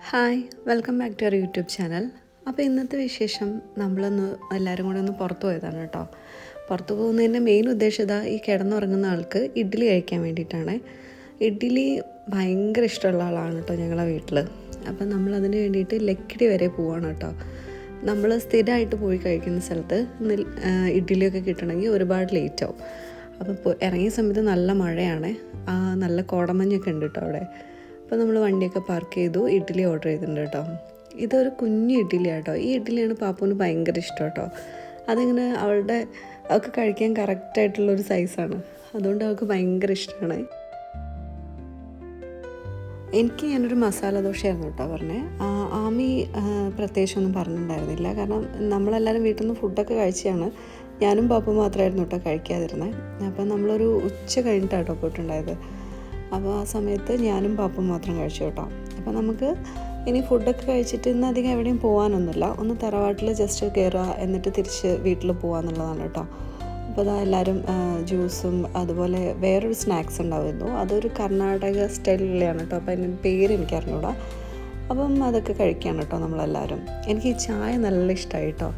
Hi, welcome back to our YouTube channel. അപ്പോൾ ഇന്നത്തെ വിശേഷം നമ്മളൊന്ന് എല്ലാവരും കൂടെ ഒന്ന് പുറത്ത് പോയതാണ് കേട്ടോ. പുറത്ത് പോകുന്നതിൻ്റെ മെയിൻ ഉദ്ദേശം ഈ കിടന്നുറങ്ങുന്ന ആൾക്ക് ഇഡ്ഡലി കഴിക്കാൻ വേണ്ടിയിട്ടാണ്. ഇഡ്ഡലി ഭയങ്കര ഇഷ്ടമുള്ള ആളാണ് കേട്ടോ ഞങ്ങളെ വീട്ടിൽ. അപ്പം നമ്മളതിന് വേണ്ടിയിട്ട് ലക്കിടി വരെ പോവാണ് കേട്ടോ. നമ്മൾ സ്ഥിരമായിട്ട് പോയി കഴിക്കുന്ന സ്ഥലത്ത് ഇഡ്ഡലിയൊക്കെ കിട്ടണമെങ്കിൽ ഒരുപാട് ലേറ്റ് ആവും. അപ്പോൾ ഇറങ്ങിയ സമയത്ത് നല്ല മഴയാണ്, നല്ല കോടമഞ്ഞൊക്കെ ഉണ്ട് കേട്ടോ അവിടെ. അപ്പോൾ നമ്മൾ വണ്ടിയൊക്കെ പാർക്ക് ചെയ്തു, ഇഡ്ഡലി ഓർഡർ ചെയ്തിട്ടുണ്ട് കേട്ടോ. ഇതൊരു കുഞ്ഞു ഇഡ്ഡലിയാണ് കേട്ടോ. ഈ ഇഡ്ഡലിയാണ് പാപ്പുവിന് ഭയങ്കര ഇഷ്ടം കേട്ടോ. അതിങ്ങനെ അവൾക്ക് കഴിക്കാൻ കറക്റ്റായിട്ടുള്ളൊരു സൈസാണ്, അതുകൊണ്ട് അവൾക്ക് ഭയങ്കര ഇഷ്ടമാണ്. ഞാനൊരു മസാല ദോശയായിരുന്നു കേട്ടോ പറഞ്ഞത്. ആമി പ്രത്യേകിച്ചൊന്നും പറഞ്ഞിട്ടുണ്ടായിരുന്നില്ല, കാരണം നമ്മളെല്ലാവരും വീട്ടിൽ നിന്ന് ഫുഡൊക്കെ കഴിച്ചാണ്. ഞാനും പാപ്പും മാത്രമായിരുന്നു കേട്ടോ കഴിക്കാതിരുന്നത്. അപ്പം നമ്മളൊരു ഉച്ച കഴിഞ്ഞിട്ടാട്ടോ പോയിട്ടുണ്ടായത്. അപ്പോൾ ആ സമയത്ത് ഞാനും പാപ്പും മാത്രം കഴിച്ചു കേട്ടോ. അപ്പോൾ നമുക്ക് ഇനി ഫുഡൊക്കെ കഴിച്ചിട്ട് ഇന്ന് അധികം എവിടെയും പോകാനൊന്നുമില്ല, ഒന്ന് തറവാട്ടിൽ ജസ്റ്റ് കയറുക, എന്നിട്ട് തിരിച്ച് വീട്ടിൽ പോകാമെന്നുള്ളതാണ് കേട്ടോ. അപ്പോൾ എല്ലാവരും ജ്യൂസും അതുപോലെ വേറൊരു സ്നാക്സ് ഉണ്ടാവുന്നു. അതൊരു കർണാടക സ്റ്റൈലിലെയാണ് കേട്ടോ. അപ്പോൾ അതിൻ്റെ പേര് എനിക്കറിഞ്ഞൂടാ. അപ്പം അതൊക്കെ കഴിക്കുകയാണ് കേട്ടോ നമ്മളെല്ലാവരും. എനിക്ക് ഈ ചായ നല്ല ഇഷ്ടമായി കേട്ടോ.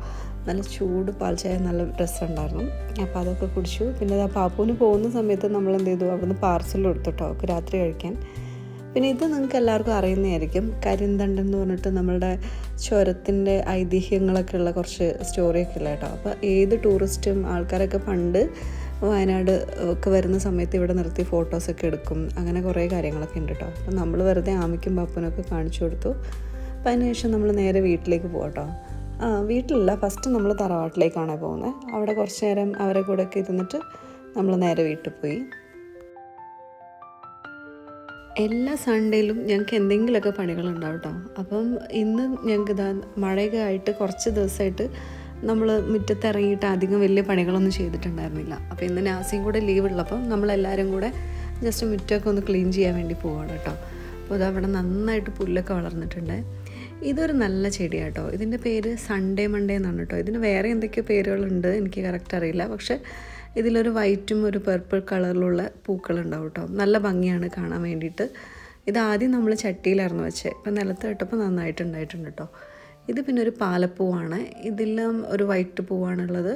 നല്ല ചൂട് പാൽ ചായ നല്ല രസമുണ്ടായിരുന്നു. അപ്പോൾ അതൊക്കെ കുടിച്ചു. പിന്നെ പാപ്പുവിന് പോകുന്ന സമയത്ത് നമ്മൾ എന്ത് ചെയ്തു, അവിടുന്ന് പാർസൽ കൊടുത്തിട്ടോ അവർക്ക് രാത്രി കഴിക്കാൻ. പിന്നെ ഇത് നിങ്ങൾക്ക് എല്ലാവർക്കും അറിയുന്നതായിരിക്കും, കരിന്തണ്ടൻ എന്ന് പറഞ്ഞിട്ട് നമ്മളുടെ ചുരത്തിൻ്റെ ഐതിഹ്യങ്ങളൊക്കെ ഉള്ള കുറച്ച് സ്റ്റോറിയൊക്കെ ഉള്ള കേട്ടോ. അപ്പോൾ ഏത് ടൂറിസ്റ്റും ആൾക്കാരൊക്കെ പണ്ട് വയനാട് ഒക്കെ വരുന്ന സമയത്ത് ഇവിടെ നിർത്തി ഫോട്ടോസൊക്കെ എടുക്കും, അങ്ങനെ കുറേ കാര്യങ്ങളൊക്കെ ഉണ്ട് കേട്ടോ. അപ്പോൾ നമ്മൾ വെറുതെ ആമിക്കും പാപ്പനൊക്കെ കാണിച്ചു കൊടുത്തു. അപ്പോൾ അതിനുശേഷം നമ്മൾ നേരെ വീട്ടിലേക്ക് പോകട്ടോ. വീട്ടിലല്ല, ഫസ്റ്റ് നമ്മൾ തറവാട്ടിലേക്കാണ് പോകുന്നത്. അവിടെ കുറച്ച് നേരം അവരെ കൂടെയൊക്കെ ഇരുന്നിട്ട് നമ്മൾ നേരെ വീട്ടിൽ പോയി. എല്ലാ സൺഡേയിലും ഞങ്ങൾക്ക് എന്തെങ്കിലുമൊക്കെ പണികളുണ്ടാവും കേട്ടോ. അപ്പം ഇന്ന് ഞങ്ങൾക്ക് മഴയൊക്കെ ആയിട്ട് കുറച്ച് ദിവസമായിട്ട് നമ്മൾ മുറ്റത്തിറങ്ങിയിട്ട് അധികം വലിയ പണികളൊന്നും ചെയ്തിട്ടുണ്ടായിരുന്നില്ല. അപ്പോൾ ഇന്ന് നാസിയും കൂടെ ലീവ് ഉള്ളപ്പം നമ്മളെല്ലാവരും കൂടെ ജസ്റ്റ് മുറ്റമൊക്കെ ഒന്ന് ക്ലീൻ ചെയ്യാൻ വേണ്ടി പോവാണ് കേട്ടോ. അപ്പോൾ അതവിടെ നന്നായിട്ട് പുല്ലൊക്കെ വളർന്നിട്ടുണ്ട്. ഇതൊരു നല്ല ചെടിയാണ് കേട്ടോ. ഇതിൻ്റെ പേര് സൺഡേ മൺഡേ എന്നാണ് കേട്ടോ. ഇതിന് വേറെ എന്തൊക്കെയോ പേരുകളുണ്ട്, എനിക്ക് കറക്റ്റ് അറിയില്ല. പക്ഷേ ഇതിലൊരു വൈറ്റും ഒരു പർപ്പിൾ കളറിലുള്ള പൂക്കളുണ്ടാവും കേട്ടോ. നല്ല ഭംഗിയാണ് കാണാൻ വേണ്ടിയിട്ട്. ഇതാദ്യം നമ്മൾ ചട്ടിയിലായിരുന്നു വെച്ചത്, ഇപ്പം നിലത്ത് ഇട്ടപ്പോൾ നന്നായിട്ടുണ്ടായിട്ടുണ്ട് കേട്ടോ. ഇത് പിന്നെ ഒരു പാലപ്പൂവാണ്. ഇതിലും ഒരു വൈറ്റ് പൂവാണുള്ളത്.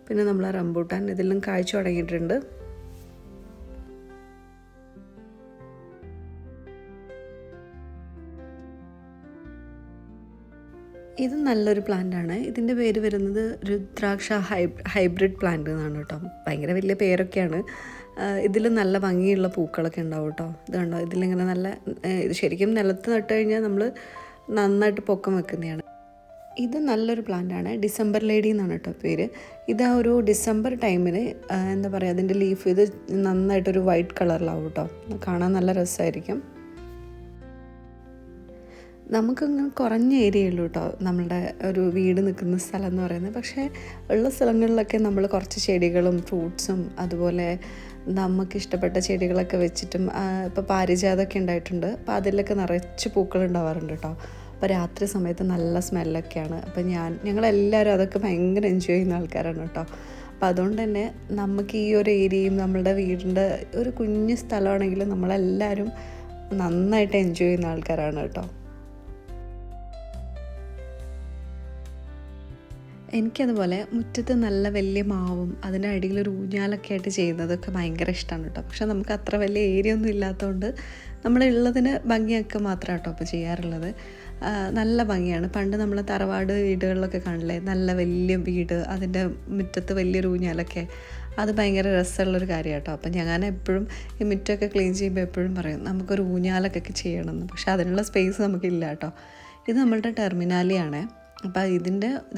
പിന്നെ നമ്മൾ റംബൂട്ടാൻ ഇതിലും കായ്ച്ചു തുടങ്ങിയിട്ടുണ്ട്. ഇത് നല്ലൊരു പ്ലാന്റാണ്. ഇതിൻ്റെ പേര് വരുന്നത് രുദ്രാക്ഷ ഹൈബ്രിഡ് പ്ലാന്റ് എന്നാണ് കേട്ടോ. ഭയങ്കര വലിയ പേരൊക്കെയാണ്. ഇതിൽ നല്ല ഭംഗിയുള്ള പൂക്കളൊക്കെ ഉണ്ടാവും കേട്ടോ. ഇത് കണ്ടോ, ഇതിലിങ്ങനെ നല്ല ഇത് ശരിക്കും നിലത്ത് നട്ട് കഴിഞ്ഞാൽ നമ്മൾ നന്നായിട്ട് പൊക്കം വെക്കുന്നതാണ്. ഇത് നല്ലൊരു പ്ലാന്റാണ്. ഡിസംബർ ലേഡി എന്നാണ് കേട്ടോ പേര്. ഇത് ഒരു ഡിസംബർ ടൈമിന് എന്താ പറയുക, അതിൻ്റെ ലീഫ് ഇത് നന്നായിട്ടൊരു വൈറ്റ് കളറിലാവും കേട്ടോ. കാണാൻ നല്ല രസമായിരിക്കും. നമുക്കിങ്ങനെ കുറഞ്ഞ ഏരിയ ഉള്ളൂ കേട്ടോ നമ്മളുടെ ഒരു വീട് നിൽക്കുന്ന സ്ഥലം എന്ന് പറയുന്നത്. പക്ഷേ ഉള്ള സ്ഥലങ്ങളിലൊക്കെ നമ്മൾ കുറച്ച് ചെടികളും ഫ്രൂട്ട്സും അതുപോലെ നമുക്കിഷ്ടപ്പെട്ട ചെടികളൊക്കെ വെച്ചിട്ടും ഇപ്പോൾ പാരിജാതമൊക്കെ ഉണ്ടായിട്ടുണ്ട്. അപ്പോൾ അതിലൊക്കെ നിറച്ച് പൂക്കൾ ഉണ്ടാവാറുണ്ട് കേട്ടോ. അപ്പോൾ രാത്രി സമയത്ത് നല്ല സ്മെല്ലൊക്കെയാണ്. അപ്പോൾ ഞങ്ങളെല്ലാവരും അതൊക്കെ ഭയങ്കര എൻജോയ് ചെയ്യുന്ന ആൾക്കാരാണ് കേട്ടോ. അപ്പോൾ അതുകൊണ്ട് തന്നെ നമുക്ക് ഈ ഒരു ഏരിയയും നമ്മളുടെ വീടിൻ്റെ ഒരു കുഞ്ഞു സ്ഥലമാണെങ്കിലും നമ്മളെല്ലാവരും നന്നായിട്ട് എൻജോയ് ചെയ്യുന്ന ആൾക്കാരാണ് കേട്ടോ. എനിക്കതുപോലെ മുറ്റത്ത് നല്ല വലിയ മാവും അതിൻ്റെ അടിയിലൊരു ഊഞ്ഞാലൊക്കെ ആയിട്ട് ചെയ്യുന്നതൊക്കെ ഭയങ്കര ഇഷ്ടമാണ് കേട്ടോ. പക്ഷെ നമുക്ക് അത്ര വലിയ ഏരിയ ഒന്നും ഇല്ലാത്തതുകൊണ്ട് നമ്മളുള്ളതിന് ഭംഗിയൊക്കെ മാത്രമാണ് കേട്ടോ ഇപ്പോൾ ചെയ്യാറുള്ളത്. നല്ല ഭംഗിയാണ്. പണ്ട് നമ്മൾ തറവാട് വീടുകളിലൊക്കെ കാണില്ലേ, നല്ല വലിയ വീട്, അതിൻ്റെ മുറ്റത്ത് വലിയൊരു ഊഞ്ഞാലൊക്കെ, അത് ഭയങ്കര രസമുള്ളൊരു കാര്യമാണ് കേട്ടോ. അപ്പം ഞാൻ എപ്പോഴും ഈ മുറ്റമൊക്കെ ക്ലീൻ ചെയ്യുമ്പോൾ എപ്പോഴും പറയും നമുക്കൊരു ഊഞ്ഞാലൊക്കെ ചെയ്യണമെന്ന്. പക്ഷെ അതിനുള്ള സ്പേസ് നമുക്കില്ല കേട്ടോ. ഇത് നമ്മളുടെ ടെർമിനാലിയാണ്. അപ്പോൾ ഇത്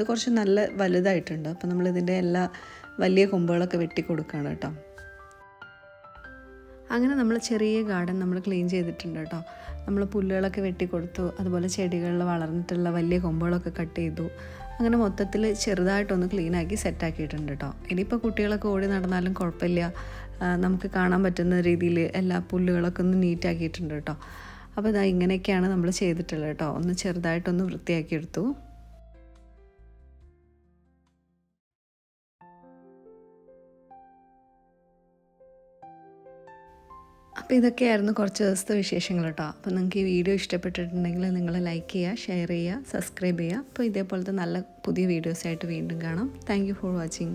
കുറച്ച് നല്ല വലുതായിട്ടുണ്ട്. അപ്പോൾ നമ്മളിതിൻ്റെ എല്ലാ വലിയ കൊമ്പുകളൊക്കെ വെട്ടി കൊടുക്കുകയാണ് കേട്ടോ. അങ്ങനെ നമ്മൾ ചെറിയ ഗാർഡൻ നമ്മൾ ക്ലീൻ ചെയ്തിട്ടുണ്ട് കേട്ടോ. നമ്മൾ പുല്ലുകളൊക്കെ വെട്ടിക്കൊടുത്തു, അതുപോലെ ചെടികളിൽ വളർന്നിട്ടുള്ള വലിയ കൊമ്പുകളൊക്കെ കട്ട് ചെയ്തു. അങ്ങനെ മൊത്തത്തിൽ ചെറുതായിട്ടൊന്ന് ക്ലീനാക്കി സെറ്റാക്കിയിട്ടുണ്ട് കേട്ടോ. ഇനിയിപ്പോൾ കുട്ടികളൊക്കെ ഓടി നടന്നാലും കുഴപ്പമില്ല, നമുക്ക് കാണാൻ പറ്റുന്ന രീതിയിൽ എല്ലാ പുല്ലുകളൊക്കെ ഒന്ന് നീറ്റാക്കിയിട്ടുണ്ട് കേട്ടോ. അപ്പോൾ ഇങ്ങനെയൊക്കെയാണ് നമ്മൾ ചെയ്തിട്ടുള്ളത് കേട്ടോ. ഒന്ന് ചെറുതായിട്ടൊന്ന് വൃത്തിയാക്കിയെടുത്തു. അപ്പോൾ ഇതൊക്കെയായിരുന്നു കുറച്ച് ദിവസത്തെ വിശേഷങ്ങൾ കേട്ടോ. അപ്പോൾ നിങ്ങൾക്ക് ഈ വീഡിയോ ഇഷ്ടപ്പെട്ടിട്ടുണ്ടെങ്കിൽ നിങ്ങൾ ലൈക്ക് ചെയ്യുക, ഷെയർ ചെയ്യുക, സബ്സ്ക്രൈബ് ചെയ്യുക. അപ്പോൾ ഇതേപോലത്തെ നല്ല പുതിയ വീഡിയോസായിട്ട് വീണ്ടും കാണാം. Thank you for watching.